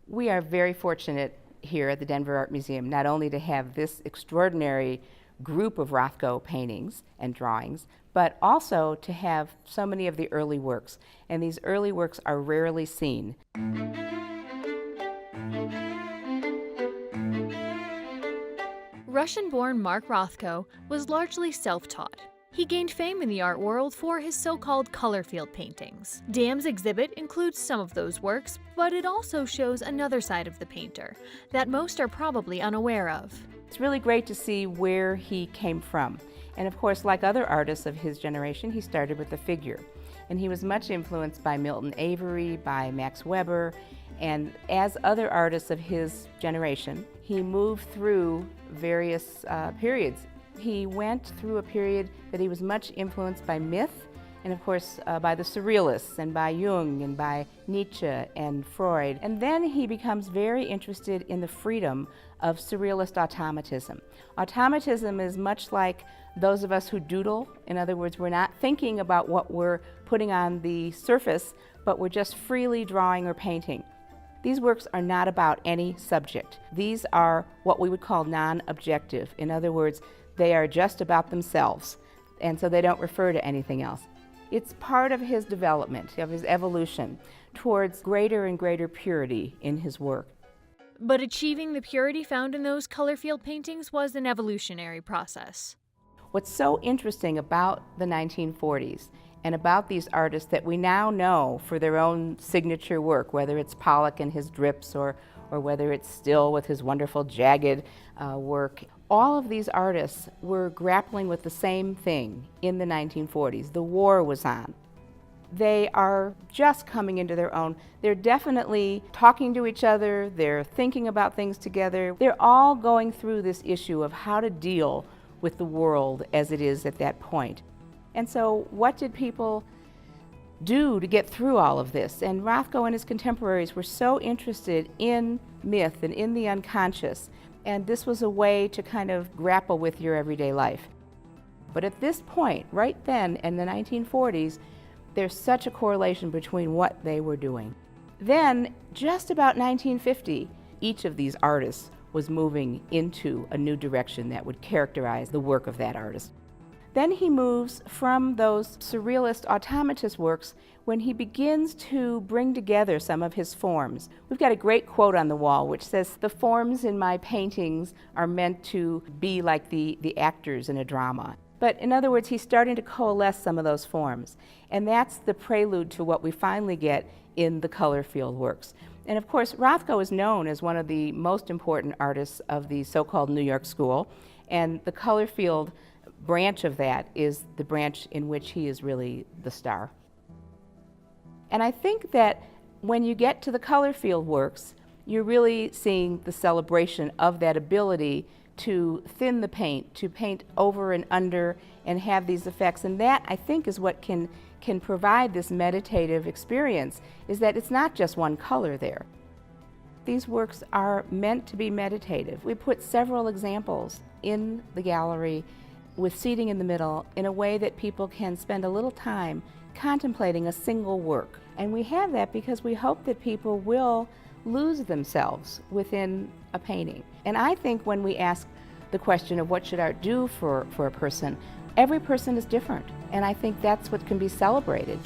We are very fortunate here at the Denver Art Museum not only to have this extraordinary group of Rothko paintings and drawings, but also to have so many of the early works. And these early works are rarely seen. Russian-born Mark Rothko was largely self-taught. He gained fame in the art world for his so-called color field paintings. Dam's exhibit includes some of those works, but it also shows another side of the painter that most are probably unaware of. It's really great to see where he came from. And of course, like other artists of his generation, he started with the figure. And he was much influenced by Milton Avery, by Max Weber, and as other artists of his generation, he moved through various periods. He went through a period that he was much influenced by myth, and of course by the Surrealists, and by Jung, and by Nietzsche and Freud. And then he becomes very interested in the freedom of Surrealist automatism. Automatism is much like those of us who doodle. In other words, we're not thinking about what we're putting on the surface, but we're just freely drawing or painting. These works are not about any subject. These are what we would call non-objective. In other words, they are just about themselves, and so they don't refer to anything else. It's part of his development, of his evolution, towards greater and greater purity in his work. But achieving the purity found in those color field paintings was an evolutionary process. What's so interesting about the 1940s and about these artists that we now know for their own signature work, whether it's Pollock and his drips or whether it's Still with his wonderful jagged work, all of these artists were grappling with the same thing in the 1940s. The war was on. They are just coming into their own. They're definitely talking to each other, they're thinking about things together. They're all going through this issue of how to deal with the world as it is at that point. And so what did people do to get through all of this? And Rothko and his contemporaries were so interested in myth and in the unconscious, and this was a way to kind of grapple with your everyday life. But at this point, right then in the 1940s, there's such a correlation between what they were doing. Then, just about 1950, each of these artists was moving into a new direction that would characterize the work of that artist. Then he moves from those surrealist automatist works when he begins to bring together some of his forms. We've got a great quote on the wall which says, "The forms in my paintings are meant to be like the actors in a drama." But in other words, he's starting to coalesce some of those forms. And that's the prelude to what we finally get in the color field works. And of course, Rothko is known as one of the most important artists of the so-called New York School. And the color field branch of that is the branch in which he is really the star. And I think that when you get to the color field works, you're really seeing the celebration of that ability to thin the paint, to paint over and under and have these effects. And that, I think, is what can provide this meditative experience, is that it's not just one color there. These works are meant to be meditative. We put several examples in the gallery with seating in the middle in a way that people can spend a little time contemplating a single work. And we have that because we hope that people will lose themselves within a painting. And I think when we ask the question of what should art do for a person, every person is different. And I think that's what can be celebrated.